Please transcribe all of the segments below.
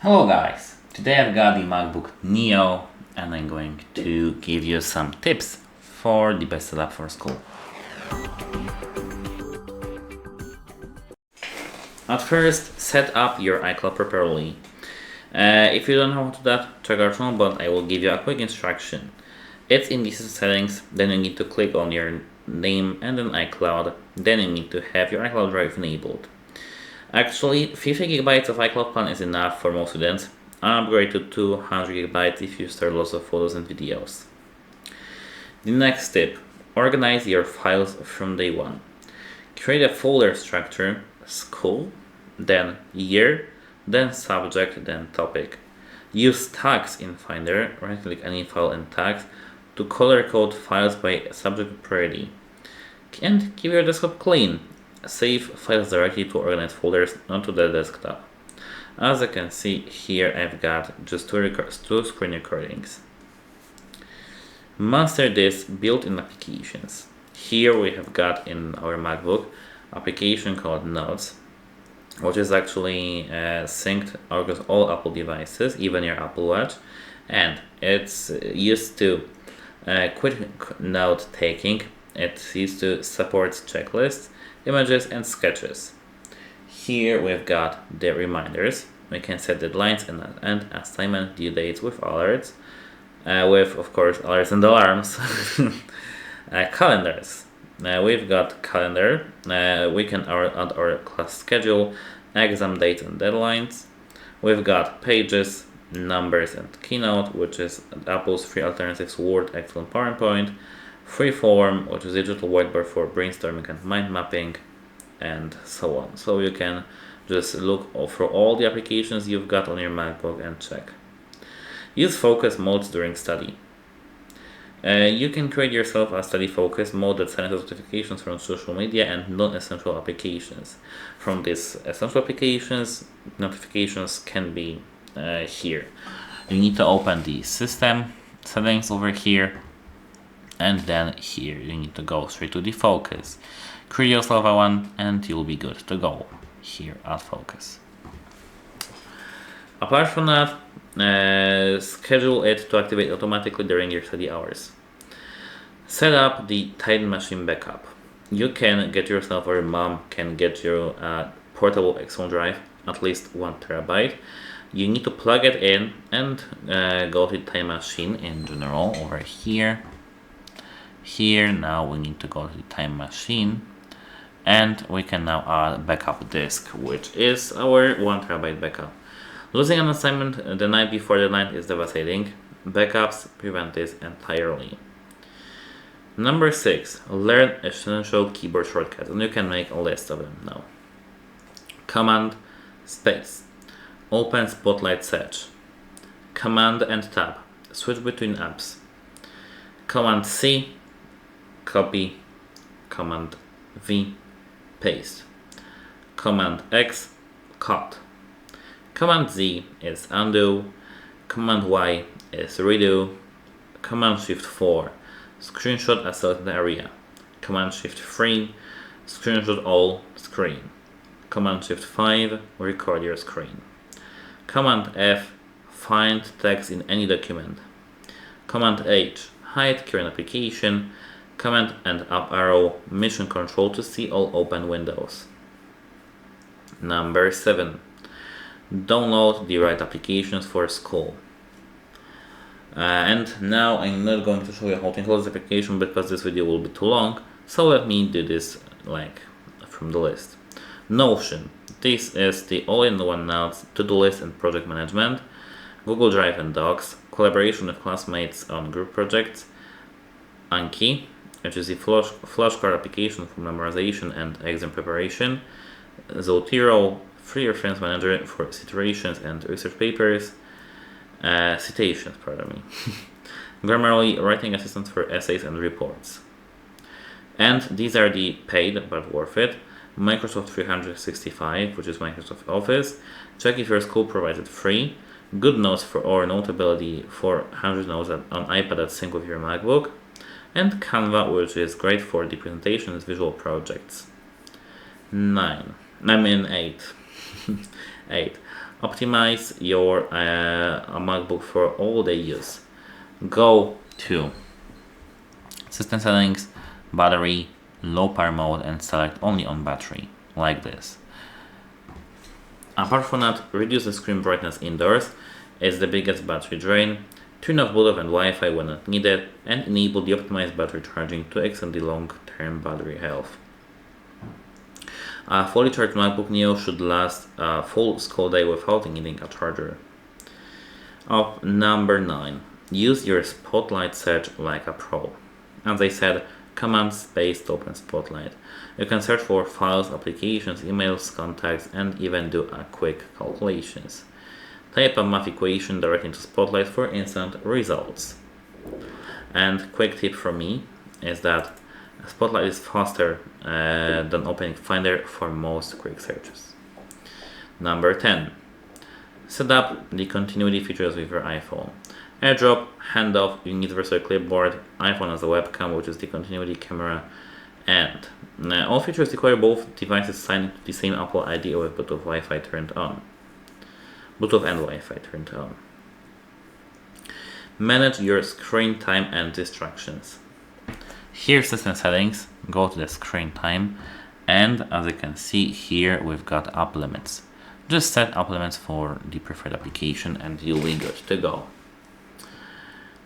Hello guys, today I've got the MacBook Neo and I'm going to give you some tips for the best setup for school. At first, set up your iCloud properly. If you don't know how to do that, check our channel, but I will give you a quick instruction. It's in the settings, then you need to click on your name and then iCloud, then you need to have your iCloud drive enabled. Actually, 50 gigabytes of iCloud plan is enough for most students. Upgrade to 200 gigabytes if you store lots of photos and videos. The next tip, organize your files from day one. Create a folder structure, school, then year, then subject, then topic. Use tags in Finder, right click any file and tags to color code files by subject priority. And keep your desktop clean. Save files directly to organized folders, not to the desktop. As you can see here, I've got just two screen recordings. Master this built-in applications. Here we have got in our MacBook application called Notes, which is actually synced across all Apple devices, even your Apple Watch, and it's used to quick note taking. It's used to support checklists, images and sketches. Here we've got the reminders. We can set deadlines and assignment due dates with alerts, with of course alerts and alarms. Calendars. We've got calendar. We can add our class schedule, exam dates and deadlines. We've got pages, numbers and Keynote, which is Apple's free alternatives Word, Excel and PowerPoint. Freeform, which is digital whiteboard for brainstorming and mind mapping, and so on. So you can just look for all the applications you've got on your MacBook and check. Use focus modes during study. You can create yourself a study focus mode that sends notifications from social media and non-essential applications. From these essential applications, notifications can be here. You need to open the system settings over here, and then here you need to go straight to the focus. Create yourself a one and you'll be good to go here at focus. Apart from that, schedule it to activate automatically during your study hours. Set up the time machine backup. You can get yourself, or your mom can get you a portable external drive, at least 1 terabyte. You need to plug it in and go to the time machine in general over here. Here now we need to go to the time machine and we can now add backup disk, which is our 1 terabyte backup. Losing an assignment the night before the deadline is devastating. Backups prevent this entirely. Number 6, learn essential keyboard shortcuts, and you can make a list of them now. Command space, open Spotlight search. Command and tab, switch between apps. Command C, copy. Command V, paste. Command X, cut. Command Z is undo. Command Y is redo. Command Shift 4, screenshot a selected area. Command Shift 3, screenshot all screen. Command Shift 5, record your screen. Command F, find text in any document. Command H, hide current application. Command and up arrow, mission control to see all open windows. Number 7, download the right applications for school. And now I'm not going to show you how to install this application because this video will be too long, so let me do this like from the list. Notion, this is the all-in-one notes, to-do list and project management. Google Drive and Docs, collaboration with classmates on group projects. Anki, which is a flashcard application for memorization and exam preparation. Zotero, free reference manager for citations and research papers. Citations, pardon me. Grammarly, writing assistant for essays and reports. And these are the paid but worth it. Microsoft 365, which is Microsoft Office. Check if your school provides it free. GoodNotes for or Notability for 100 notes on iPad that sync with your MacBook. And Canva, which is great for the presentations, visual projects. 8. Optimize your MacBook for all-day use. Go to System Settings, Battery, Low Power Mode, and select only on battery, like this. Apart from that, reduce the screen brightness indoors, it's the biggest battery drain. Turn off Bluetooth and Wi-Fi when not needed, and enable the optimized battery charging to extend the long-term battery health. A fully charged MacBook Neo should last a full school day without needing a charger. Number 9. Use your Spotlight search like a pro. As I said, command space to open Spotlight. You can search for files, applications, emails, contacts, and even do a quick calculations. Type a math equation directly into Spotlight for instant results. And quick tip from me is that Spotlight is faster than opening Finder for most quick searches. Number 10. Set up the continuity features with your iPhone. AirDrop, handoff, universal clipboard, iPhone as a webcam, which is the continuity camera, and all features require both devices signed to the same Apple ID with Bluetooth and Wi-Fi turned on. Manage your screen time and distractions. Here, System Settings, go to the screen time, and as you can see here, we've got app limits. Just set app limits for the preferred application and you'll be good to go.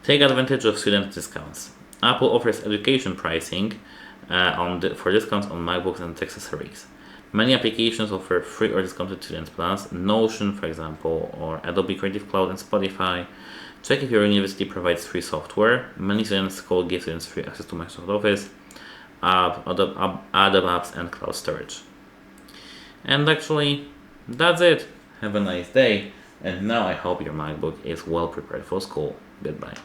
Take advantage of student discounts. Apple offers education pricing for discounts on MacBooks and accessories. Many applications offer free or discounted student plans, Notion, for example, or Adobe Creative Cloud and Spotify. Check if your university provides free software. Many students give students free access to Microsoft Office, Adobe apps, and cloud storage. And actually, that's it. Have a nice day. And now I hope your MacBook is well prepared for school. Goodbye.